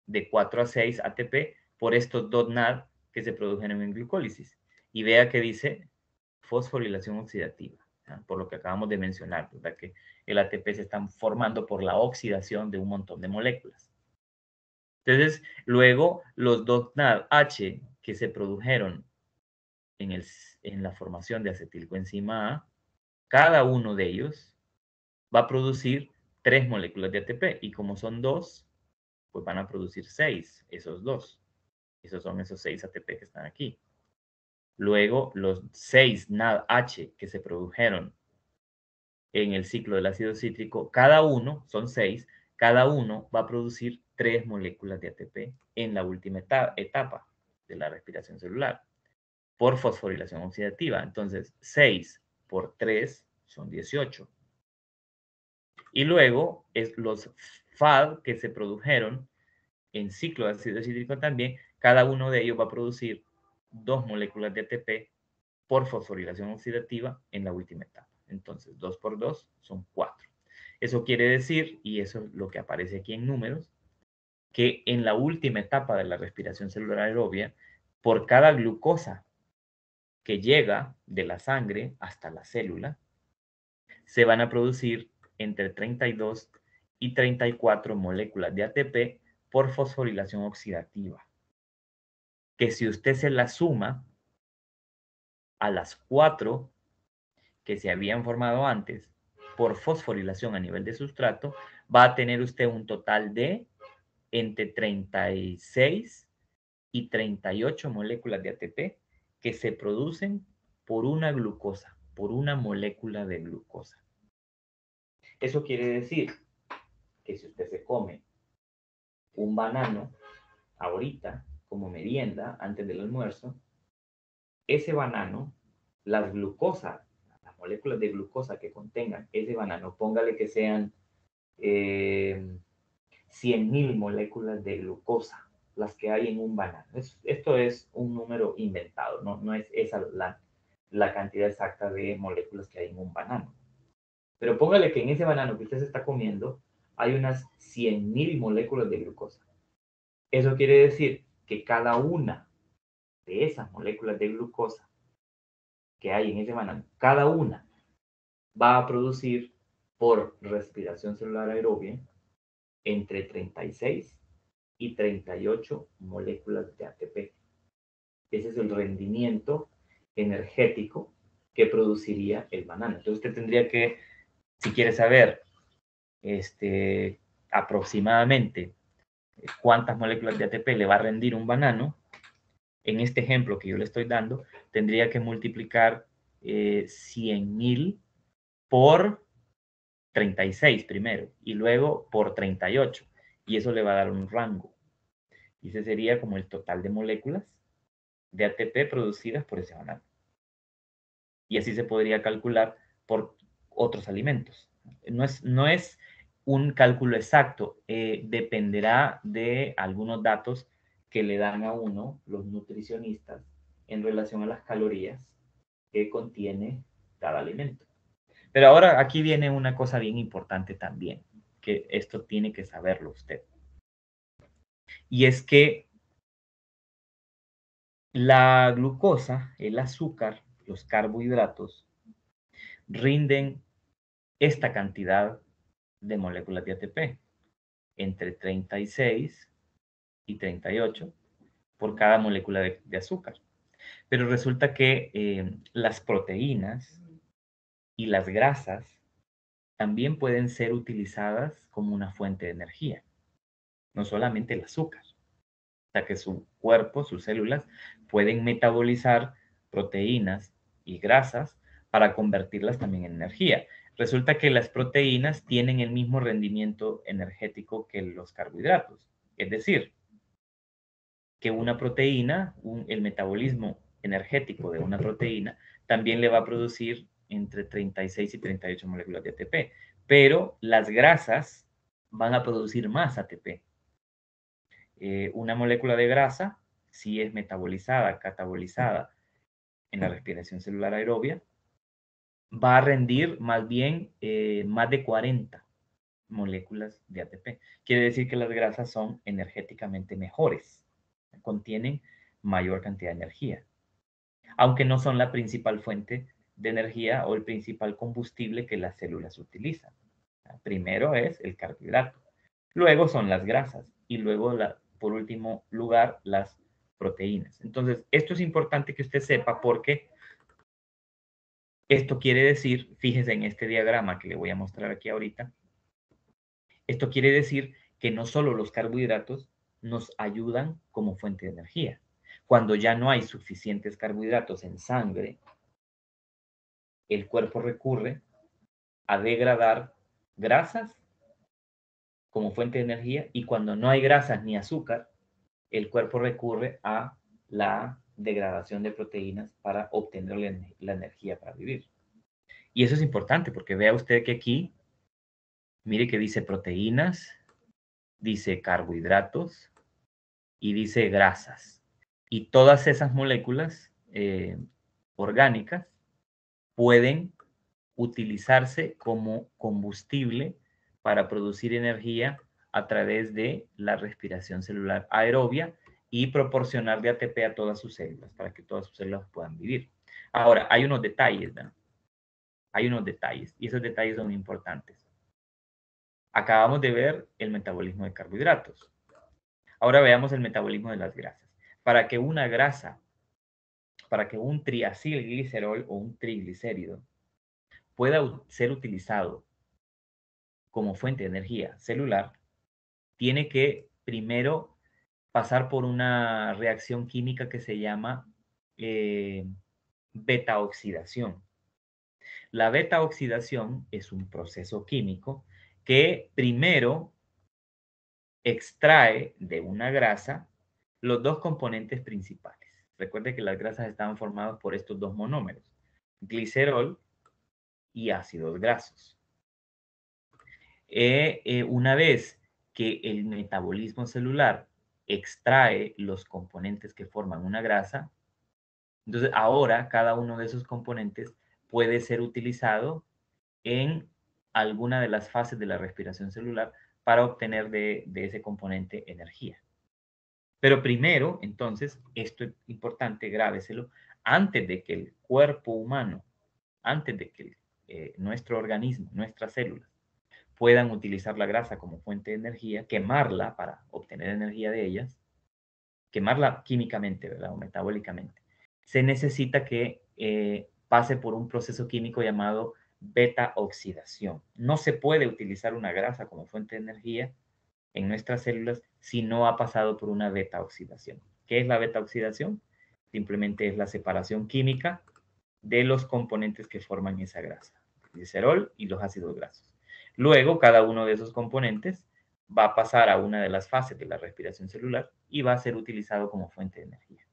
de 4 a 6 ATP por estos dos NAD que se produjeron en glucólisis. Y vea que dice fosforilación oxidativa, ¿ya? Por lo que acabamos de mencionar, ¿verdad? Que el ATP se está formando por la oxidación de un montón de moléculas. Entonces, luego los dos NADH que se produjeron en la formación de acetilcoenzima A, cada uno de ellos va a producir 3 moléculas de ATP y como son 2, pues van a producir 6, esos 2. Esos son esos 6 ATP que están aquí. Luego, los 6 NADH que se produjeron en el ciclo del ácido cítrico, cada uno, son 6, cada uno va a producir 3 moléculas de ATP en la última etapa de la respiración celular por fosforilación oxidativa. Entonces, 6 por 3 son 18. Y luego, los FAD que se produjeron en ciclo de ácido cítrico también, cada uno de ellos va a producir 2 moléculas de ATP por fosforilación oxidativa en la última etapa. Entonces, 2 por 2 son 4. Eso quiere decir, y eso es lo que aparece aquí en números, que en la última etapa de la respiración celular aerobia, por cada glucosa que llega de la sangre hasta la célula, se van a producir entre 32 y 34 moléculas de ATP por fosforilación oxidativa. Que si usted se la suma a las 4 que se habían formado antes por fosforilación a nivel de sustrato, va a tener usted un total de entre 36 y 38 moléculas de ATP que se producen por una glucosa, por una molécula de glucosa. Eso quiere decir que si usted se come un banano ahorita como merienda antes del almuerzo, ese banano, las glucosas, las moléculas de glucosa que contengan ese banano, póngale que sean 100.000 moléculas de glucosa, las que hay en un banano. Esto es un número inventado, no es esa la cantidad exacta de moléculas que hay en un banano. Pero póngale que en ese banano que usted se está comiendo hay unas 100.000 moléculas de glucosa. Eso quiere decir que cada una de esas moléculas de glucosa que hay en ese banano, cada una va a producir por respiración celular aerobia entre 36 y 38 moléculas de ATP. Ese es el rendimiento energético que produciría el banano. Entonces usted tendría que, si quiere saber aproximadamente cuántas moléculas de ATP le va a rendir un banano, en este ejemplo que yo le estoy dando, tendría que multiplicar 100.000 por 36 primero y luego por 38. Y eso le va a dar un rango. Y ese sería como el total de moléculas de ATP producidas por ese banano. Y así se podría calcular por otros alimentos. No es un cálculo exacto, dependerá de algunos datos que le dan a uno los nutricionistas en relación a las calorías que contiene cada alimento. Pero ahora aquí viene una cosa bien importante también, que esto tiene que saberlo usted. Y es que la glucosa, el azúcar, los carbohidratos, rinden esta cantidad de moléculas de ATP, entre 36 y 38 por cada molécula de azúcar. Pero resulta que las proteínas y las grasas también pueden ser utilizadas como una fuente de energía, no solamente el azúcar. O sea que su cuerpo, sus células, pueden metabolizar proteínas y grasas para convertirlas también en energía. Resulta que las proteínas tienen el mismo rendimiento energético que los carbohidratos. Es decir, que una proteína, el metabolismo energético de una proteína, también le va a producir entre 36 y 38 moléculas de ATP. Pero las grasas van a producir más ATP. Una molécula de grasa, si es metabolizada, catabolizada en la respiración celular aerobia, va a rendir más bien más de 40 moléculas de ATP. Quiere decir que las grasas son energéticamente mejores, contienen mayor cantidad de energía, aunque no son la principal fuente de energía o el principal combustible que las células utilizan. Primero es el carbohidrato, luego son las grasas y luego, por último lugar, las proteínas. Entonces, esto es importante que usted sepa porque esto quiere decir, fíjese en este diagrama que le voy a mostrar aquí ahorita, esto quiere decir que no solo los carbohidratos nos ayudan como fuente de energía. Cuando ya no hay suficientes carbohidratos en sangre, el cuerpo recurre a degradar grasas como fuente de energía y cuando no hay grasas ni azúcar, el cuerpo recurre a la degradación de proteínas para obtener la energía para vivir. Y eso es importante porque vea usted que aquí, mire que dice proteínas, dice carbohidratos y dice grasas. Y todas esas moléculas orgánicas pueden utilizarse como combustible para producir energía a través de la respiración celular aerobia y proporcionar de ATP a todas sus células para que todas sus células puedan vivir. Ahora, hay unos detalles, ¿verdad? Hay unos detalles y esos detalles son importantes. Acabamos de ver el metabolismo de carbohidratos. Ahora veamos el metabolismo de las grasas. Para que una grasa, para que un triacilglicerol o un triglicérido pueda ser utilizado como fuente de energía celular, tiene que primero pasar por una reacción química que se llama beta-oxidación. La beta-oxidación es un proceso químico que primero extrae de una grasa los dos componentes principales. Recuerde que las grasas estaban formadas por estos dos monómeros, glicerol y ácidos grasos. Una vez que el metabolismo celular extrae los componentes que forman una grasa, entonces ahora cada uno de esos componentes puede ser utilizado en alguna de las fases de la respiración celular para obtener de ese componente energía. Pero primero, entonces, esto es importante, grábeselo, antes de que el cuerpo humano, antes de que nuestro organismo, nuestras células, puedan utilizar la grasa como fuente de energía, quemarla para obtener energía de ellas, quemarla químicamente, ¿verdad? O metabólicamente, se necesita que pase por un proceso químico llamado beta-oxidación. No se puede utilizar una grasa como fuente de energía en nuestras células si no ha pasado por una beta-oxidación. ¿Qué es la beta-oxidación? Simplemente es la separación química de los componentes que forman esa grasa, el glicerol y los ácidos grasos. Luego, cada uno de esos componentes va a pasar a una de las fases de la respiración celular y va a ser utilizado como fuente de energía.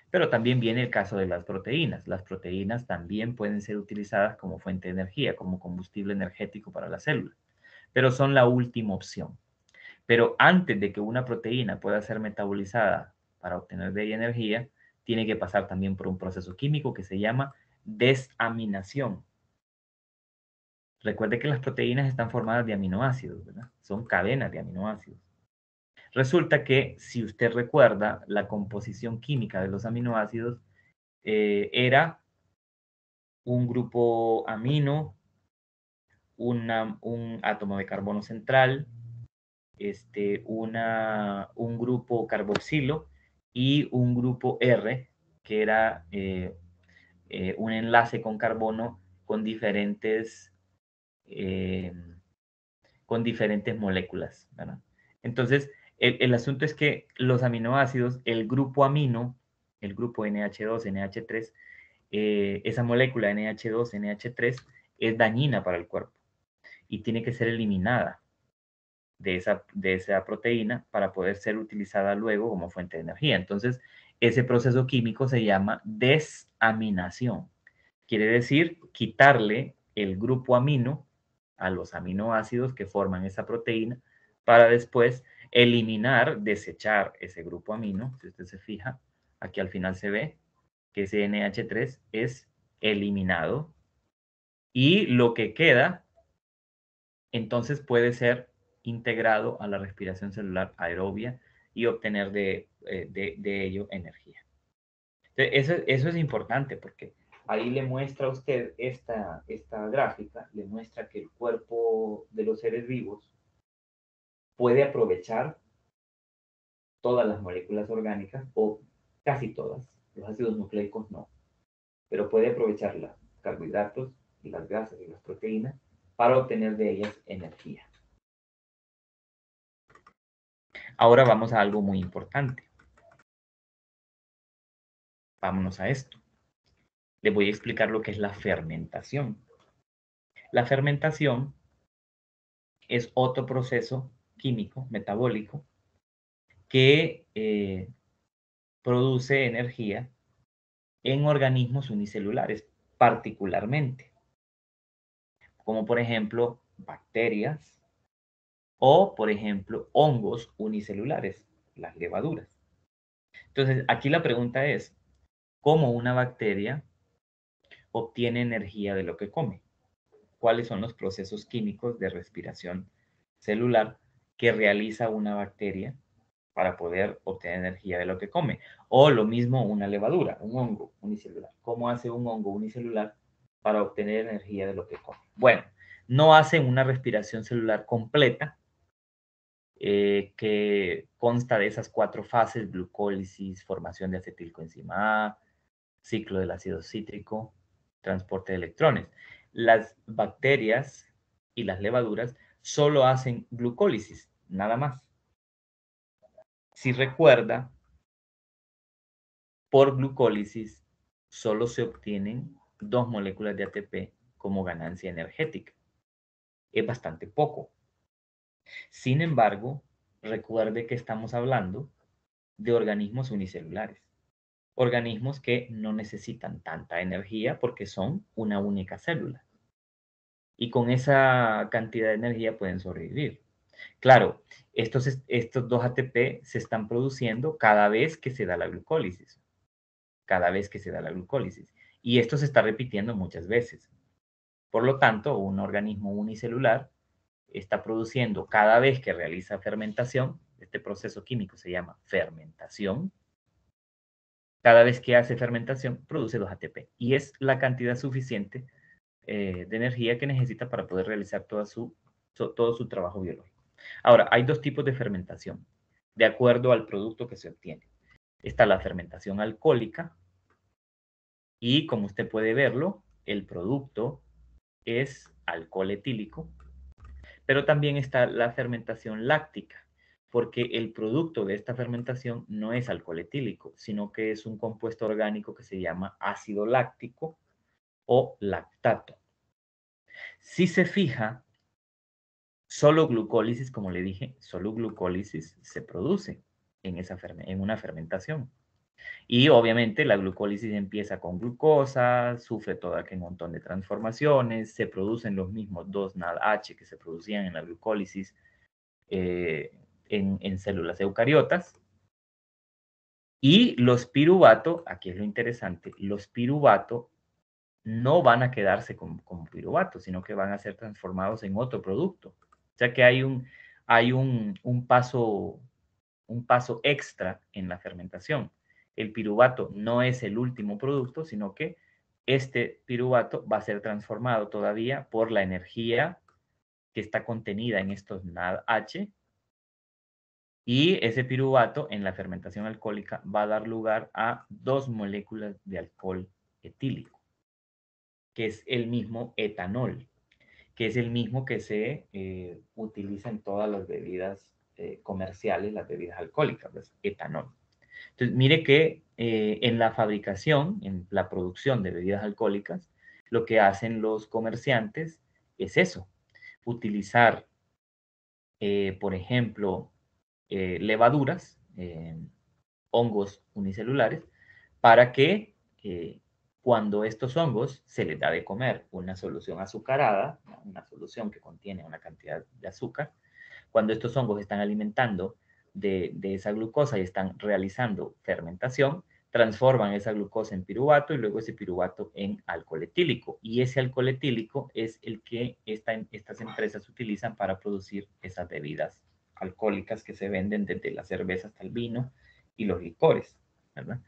Pero también viene el caso de las proteínas. Las proteínas también pueden ser utilizadas como fuente de energía, como combustible energético para la célula, pero son la última opción. Pero antes de que una proteína pueda ser metabolizada para obtener de ella energía, tiene que pasar también por un proceso químico que se llama desaminación. Recuerde que las proteínas están formadas de aminoácidos, ¿verdad? Son cadenas de aminoácidos. Resulta que, si usted recuerda, la composición química de los aminoácidos era un grupo amino, un átomo de carbono central, un grupo carboxilo y un grupo R, que era un enlace con carbono eh, con diferentes moléculas, ¿verdad? Entonces, el asunto es que los aminoácidos, el grupo amino, el grupo NH2, NH3, esa molécula NH2, NH3 es dañina para el cuerpo y tiene que ser eliminada de esa proteína para poder ser utilizada luego como fuente de energía. Entonces, ese proceso químico se llama desaminación. Quiere decir quitarle el grupo amino a los aminoácidos que forman esa proteína para después eliminar, desechar ese grupo amino. Si usted se fija, aquí al final se ve que ese NH3 es eliminado y lo que queda entonces puede ser integrado a la respiración celular aerobia y obtener de ello energía. Entonces, eso es importante porque ahí le muestra a usted esta gráfica, le muestra que el cuerpo de los seres vivos puede aprovechar todas las moléculas orgánicas o casi todas, los ácidos nucleicos no, pero puede aprovechar los carbohidratos y las grasas y las proteínas para obtener de ellas energía. Ahora vamos a algo muy importante. Vámonos a esto. Les voy a explicar lo que es la fermentación. La fermentación es otro proceso químico, metabólico, que produce energía en organismos unicelulares, particularmente, como por ejemplo bacterias o, por ejemplo, hongos unicelulares, las levaduras. Entonces, aquí la pregunta es, ¿cómo una bacteria obtiene energía de lo que come? ¿Cuáles son los procesos químicos de respiración celular que realiza una bacteria para poder obtener energía de lo que come? O lo mismo una levadura, un hongo unicelular. ¿Cómo hace un hongo unicelular para obtener energía de lo que come? Bueno, no hacen una respiración celular completa que consta de esas 4 fases: glucólisis, formación de acetilcoenzima A, ciclo del ácido cítrico, transporte de electrones. Las bacterias y las levaduras solo hacen glucólisis, nada más. Si recuerda, por glucólisis solo se obtienen 2 moléculas de ATP como ganancia energética. Es bastante poco. Sin embargo, recuerde que estamos hablando de organismos unicelulares, organismos que no necesitan tanta energía porque son una única célula. Y con esa cantidad de energía pueden sobrevivir. Claro, estos 2 ATP se están produciendo cada vez que se da la glucólisis. Cada vez que se da la glucólisis. Y esto se está repitiendo muchas veces. Por lo tanto, un organismo unicelular está produciendo cada vez que realiza fermentación, este proceso químico se llama fermentación. Cada vez que hace fermentación, produce 2 ATP. Y es la cantidad suficiente de energía que necesita para poder realizar todo su trabajo biológico. Ahora, hay dos tipos de fermentación, de acuerdo al producto que se obtiene. Está la fermentación alcohólica, y como usted puede verlo, el producto es alcohol etílico, pero también está la fermentación láctica, porque el producto de esta fermentación no es alcohol etílico, sino que es un compuesto orgánico que se llama ácido láctico o lactato. Si se fija, solo glucólisis, como le dije, solo glucólisis se produce en una fermentación. Y obviamente la glucólisis empieza con glucosa, sufre todo aquel montón de transformaciones, se producen los mismos 2 NADH que se producían en la glucólisis en células eucariotas. Y los piruvatos, aquí es lo interesante, los piruvatos no van a quedarse como piruvatos, sino que van a ser transformados en otro producto. O sea que hay un paso extra en la fermentación. El piruvato no es el último producto, sino que este piruvato va a ser transformado todavía por la energía que está contenida en estos NADH, y ese piruvato en la fermentación alcohólica va a dar lugar a 2 moléculas de alcohol etílico, que es el mismo etanol, que es el mismo que se utiliza en todas las bebidas comerciales, las bebidas alcohólicas, pues, etanol. Entonces, mire que en la fabricación, en la producción de bebidas alcohólicas, lo que hacen los comerciantes es eso, utilizar, por ejemplo, levaduras, hongos unicelulares, para que cuando estos hongos se les da de comer una solución azucarada, una solución que contiene una cantidad de azúcar, cuando estos hongos están alimentando de esa glucosa y están realizando fermentación, transforman esa glucosa en piruvato y luego ese piruvato en alcohol etílico. Y ese alcohol etílico es el que estas empresas utilizan para producir esas bebidas alcohólicas que se venden desde la cerveza hasta el vino y los licores, ¿verdad?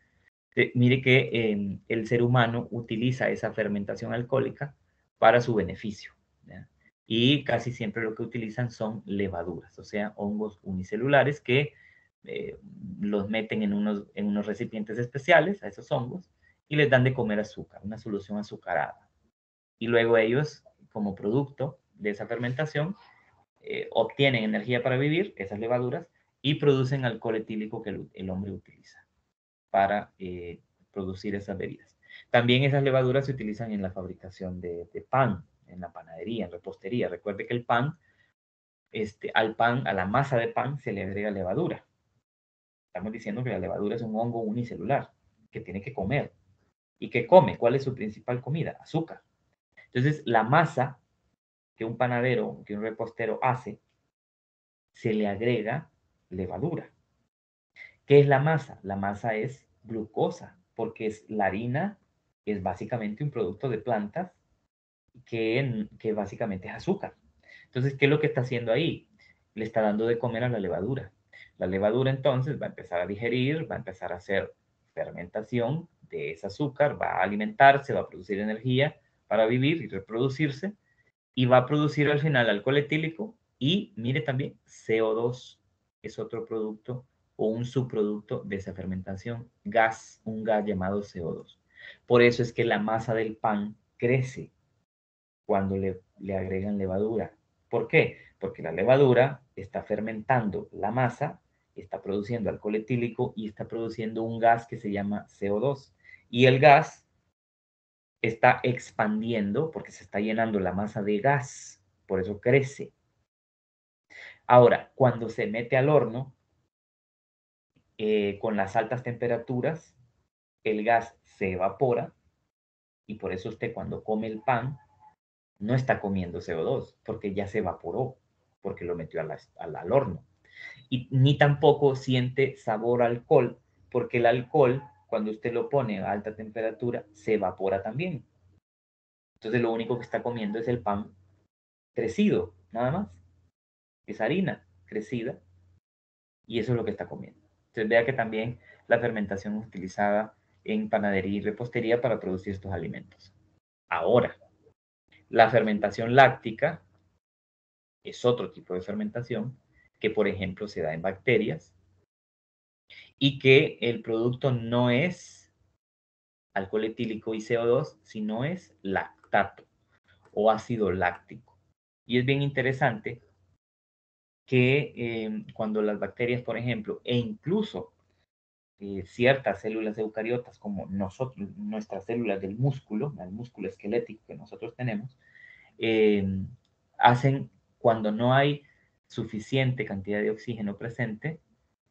Mire que el ser humano utiliza esa fermentación alcohólica para su beneficio, ¿ya? Y casi siempre lo que utilizan son levaduras, o sea, hongos unicelulares que eh, los meten en unos recipientes especiales a esos hongos y les dan de comer azúcar, una solución azucarada. Y luego ellos, como producto de esa fermentación, obtienen energía para vivir, esas levaduras, y producen alcohol etílico que el hombre utiliza para producir esas bebidas. También esas levaduras se utilizan en la fabricación de pan, en la panadería, en repostería. Recuerde que el pan, al pan, a la masa de pan se le agrega levadura. Estamos diciendo que la levadura es un hongo unicelular que tiene que comer. ¿Y qué come? ¿Cuál es su principal comida? Azúcar. Entonces, la masa que un panadero, que un repostero hace, se le agrega levadura. ¿Qué es la masa? La masa es glucosa, porque es la harina, es básicamente un producto de plantas que básicamente es azúcar. Entonces, ¿qué es lo que está haciendo ahí? Le está dando de comer a la levadura. La levadura entonces va a empezar a digerir, va a empezar a hacer fermentación de ese azúcar, va a alimentarse, va a producir energía para vivir y reproducirse, y va a producir al final alcohol etílico y, mire también, CO2 es otro producto o un subproducto de esa fermentación, gas, un gas llamado CO2. Por eso es que la masa del pan crece cuando le agregan levadura. ¿Por qué? Porque la levadura está fermentando la masa, está produciendo alcohol etílico y está produciendo un gas que se llama CO2. Y el gas está expandiendo porque se está llenando la masa de gas, por eso crece. Ahora, cuando se mete al horno, con las altas temperaturas, el gas se evapora y por eso usted cuando come el pan no está comiendo CO2 porque ya se evaporó, porque lo metió al horno. Y ni tampoco siente sabor a alcohol, porque el alcohol, cuando usted lo pone a alta temperatura, se evapora también. Entonces lo único que está comiendo es el pan crecido, nada más. Es harina crecida y eso es lo que está comiendo. Entonces vea que también la fermentación es utilizada en panadería y repostería para producir estos alimentos. Ahora, la fermentación láctica es otro tipo de fermentación que, por ejemplo, se da en bacterias y que el producto no es alcohol etílico y CO2, sino es lactato o ácido láctico. Y es bien interesante que cuando las bacterias, por ejemplo, e incluso ciertas células eucariotas como nosotros, nuestras células del músculo, el músculo esquelético que nosotros tenemos, eh, hacen cuando no hay suficiente cantidad de oxígeno presente,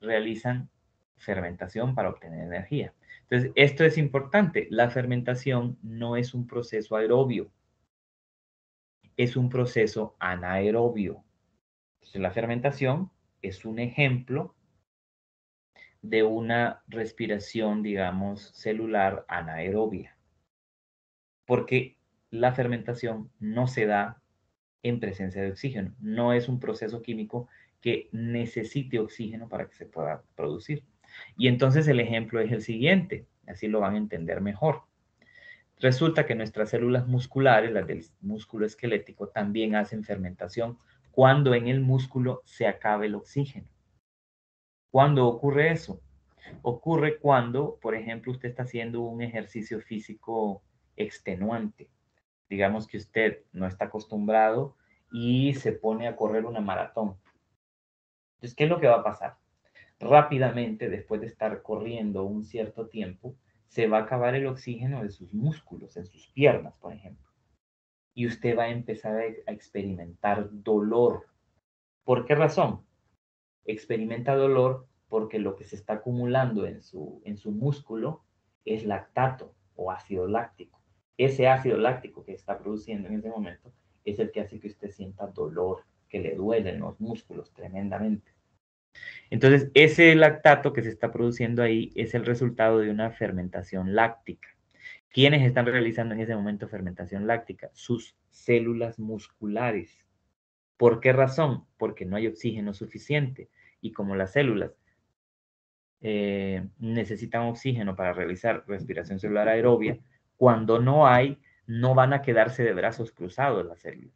realizan fermentación para obtener energía. Entonces, esto es importante. La fermentación no es un proceso aerobio, es un proceso anaerobio. Entonces, la fermentación es un ejemplo de una respiración, digamos, celular anaerobia, porque la fermentación no se da en presencia de oxígeno, no es un proceso químico que necesite oxígeno para que se pueda producir. Y entonces el ejemplo es el siguiente, así lo van a entender mejor. Resulta que nuestras células musculares, las del músculo esquelético, también hacen fermentación cuando en el músculo se acaba el oxígeno. ¿Cuándo ocurre eso? Ocurre cuando, por ejemplo, usted está haciendo un ejercicio físico extenuante. Digamos que usted no está acostumbrado y se pone a correr una maratón. Entonces, ¿qué es lo que va a pasar? Rápidamente, después de estar corriendo un cierto tiempo, se va a acabar el oxígeno de sus músculos, en sus piernas, por ejemplo. Y usted va a empezar a experimentar dolor. ¿Por qué razón? Experimenta dolor porque lo que se está acumulando en su músculo es lactato o ácido láctico. Ese ácido láctico que está produciendo en ese momento es el que hace que usted sienta dolor, que le duelen los músculos tremendamente. Entonces, ese lactato que se está produciendo ahí es el resultado de una fermentación láctica. ¿Quiénes están realizando en ese momento fermentación láctica? Sus células musculares. ¿Por qué razón? Porque no hay oxígeno suficiente. Y como las células necesitan oxígeno para realizar respiración celular aerobia, cuando no hay, no van a quedarse de brazos cruzados las células,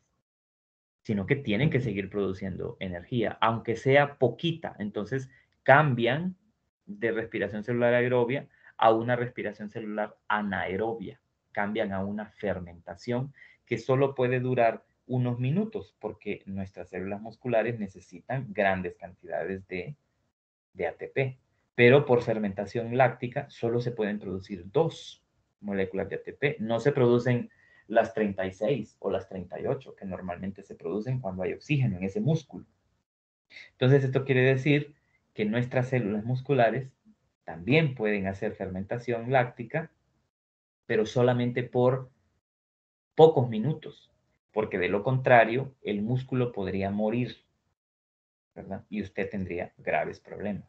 sino que tienen que seguir produciendo energía, aunque sea poquita. Entonces cambian de respiración celular aerobia a una respiración celular anaerobia, cambian a una fermentación que solo puede durar unos minutos porque nuestras células musculares necesitan grandes cantidades de ATP, pero por fermentación láctica solo se pueden producir 2 moléculas de ATP, no se producen las 36 o las 38 que normalmente se producen cuando hay oxígeno en ese músculo. Entonces esto quiere decir que nuestras células musculares también pueden hacer fermentación láctica, pero solamente por pocos minutos, porque de lo contrario el músculo podría morir, ¿verdad? Y usted tendría graves problemas.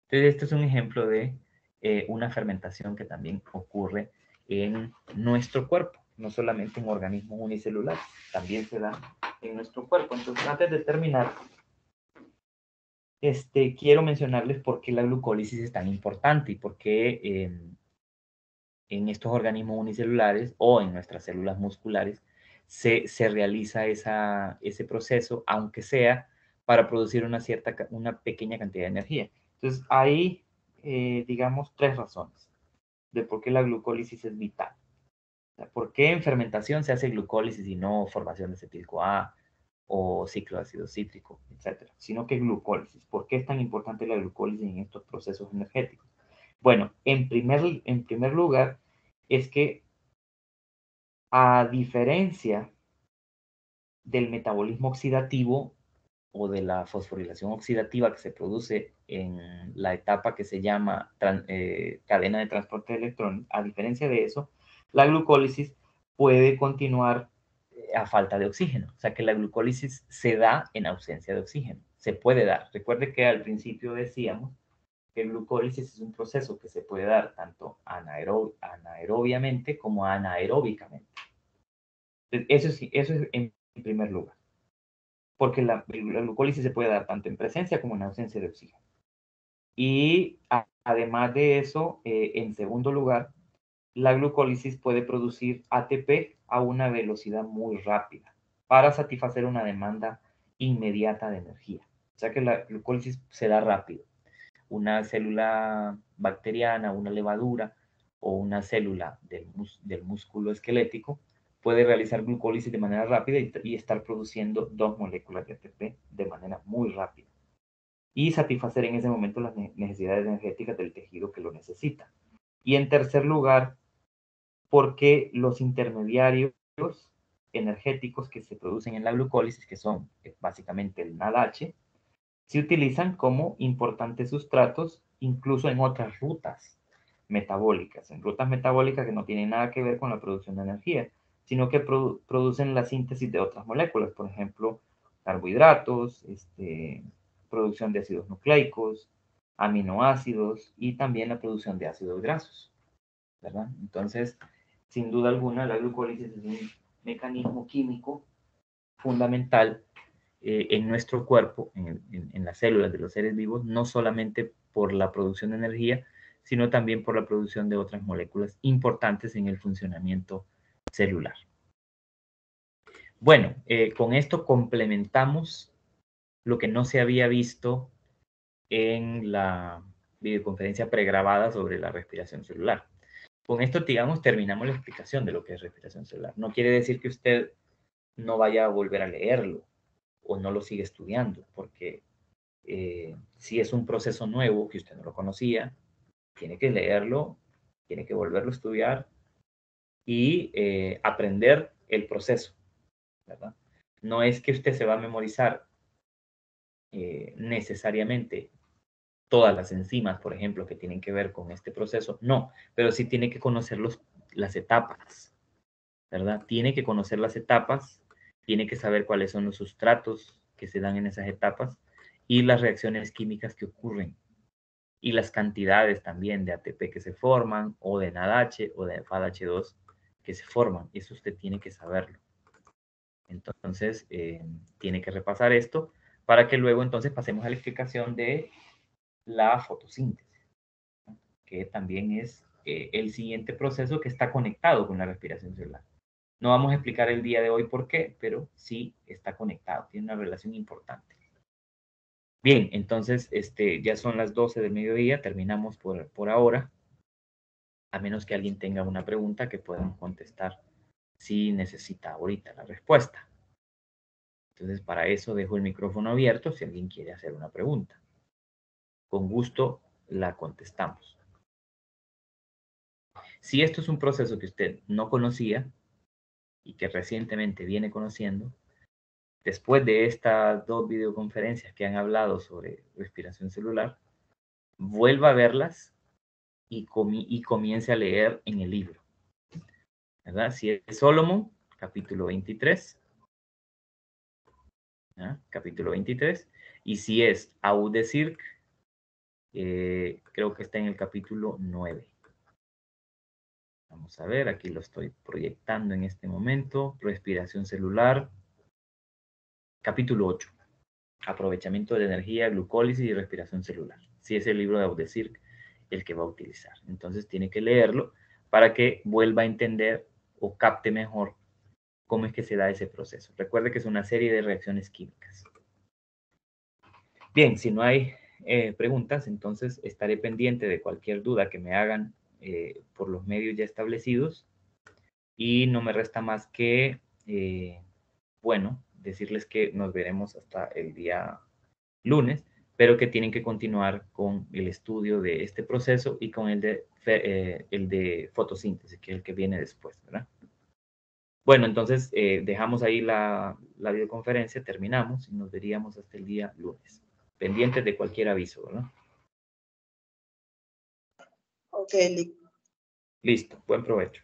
Entonces, este es un ejemplo de una fermentación que también ocurre en nuestro cuerpo, no solamente en organismos unicelulares, también se da en nuestro cuerpo. Entonces, antes de terminar, quiero mencionarles por qué la glucólisis es tan importante y por qué en estos organismos unicelulares o en nuestras células musculares se realiza ese proceso, aunque sea para producir una pequeña cantidad de energía. Entonces, hay, digamos, 3 razones de por qué la glucólisis es vital. O sea, ¿por qué en fermentación se hace glucólisis y no formación de acetil-CoA o ciclo de ácido cítrico, etcétera? Sino que glucólisis. ¿Por qué es tan importante la glucólisis en estos procesos energéticos? Bueno, en primer lugar, es que a diferencia del metabolismo oxidativo o de la fosforilación oxidativa que se produce en la etapa que se llama cadena de transporte de electrones, a diferencia de eso, la glucólisis puede continuar a falta de oxígeno. O sea que la glucólisis se da en ausencia de oxígeno. Se puede dar. Recuerde que al principio decíamos que el glucólisis es un proceso que se puede dar tanto anaerobiamente como anaeróbicamente. Eso es en primer lugar. porque la glucólisis se puede dar tanto en presencia como en ausencia de oxígeno. Y además de eso, en segundo lugar, la glucólisis puede producir ATP a una velocidad muy rápida para satisfacer una demanda inmediata de energía. O sea que la glucólisis se da rápido. Una célula bacteriana, una levadura o una célula del músculo esquelético puede realizar glucólisis de manera rápida y estar produciendo 2 moléculas de ATP de manera muy rápida y satisfacer en ese momento las necesidades energéticas del tejido que lo necesita. Y en tercer lugar, porque los intermediarios energéticos que se producen en la glucólisis, que son básicamente el NADH, se utilizan como importantes sustratos incluso en otras rutas metabólicas, en rutas metabólicas que no tienen nada que ver con la producción de energía, sino que producen la síntesis de otras moléculas, por ejemplo, carbohidratos, producción de ácidos nucleicos, aminoácidos y también la producción de ácidos grasos, ¿verdad? Entonces, sin duda alguna, la glucólisis es un mecanismo químico fundamental en nuestro cuerpo, en las células de los seres vivos, no solamente por la producción de energía, sino también por la producción de otras moléculas importantes en el funcionamiento celular. Bueno, con esto complementamos lo que no se había visto en la videoconferencia pregrabada sobre la respiración celular. Con esto, digamos, terminamos la explicación de lo que es respiración celular. No quiere decir que usted no vaya a volver a leerlo o no lo sigue estudiando, porque si es un proceso nuevo que usted no lo conocía, tiene que leerlo, tiene que volverlo a estudiar y aprender el proceso, ¿verdad? No es que usted se va a memorizar necesariamente todas las enzimas, por ejemplo, que tienen que ver con este proceso, no, pero sí tiene que conocer las etapas, ¿verdad? Tiene que conocer las etapas, tiene que saber cuáles son los sustratos que se dan en esas etapas y las reacciones químicas que ocurren y las cantidades también de ATP que se forman o de NADH o de FADH2 que se forman. Eso usted tiene que saberlo. Entonces, tiene que repasar esto para que luego entonces pasemos a la explicación de la fotosíntesis, ¿no? Que también es el siguiente proceso que está conectado con la respiración celular. No vamos a explicar el día de hoy por qué, pero sí está conectado, tiene una relación importante. Bien, entonces ya son las 12 del mediodía, terminamos por ahora, a menos que alguien tenga una pregunta que puedan contestar si necesita ahorita la respuesta. Entonces, para eso dejo el micrófono abierto si alguien quiere hacer una pregunta. Con gusto la contestamos. Si esto es un proceso que usted no conocía y que recientemente viene conociendo, después de estas 2 videoconferencias que han hablado sobre respiración celular, vuelva a verlas y comience a leer en el libro, ¿verdad? Si es Solomon, capítulo 23, ¿ya? Capítulo 23, y si es Audesirc, creo que está en el capítulo 9. Vamos a ver, aquí lo estoy proyectando en este momento. Respiración celular, capítulo 8. Aprovechamiento de energía, glucólisis y respiración celular. Si es el libro de Audesirc el que va a utilizar. Entonces tiene que leerlo para que vuelva a entender o capte mejor cómo es que se da ese proceso. Recuerde que es una serie de reacciones químicas. Bien, si no hay preguntas, entonces estaré pendiente de cualquier duda que me hagan por los medios ya establecidos y no me resta más que, bueno, decirles que nos veremos hasta el día lunes, pero que tienen que continuar con el estudio de este proceso y con el de fotosíntesis, que es el que viene después, ¿verdad? Bueno, entonces dejamos ahí la videoconferencia, terminamos y nos veríamos hasta el día lunes. Pendientes de cualquier aviso, ¿verdad? Ok, Listo, buen provecho.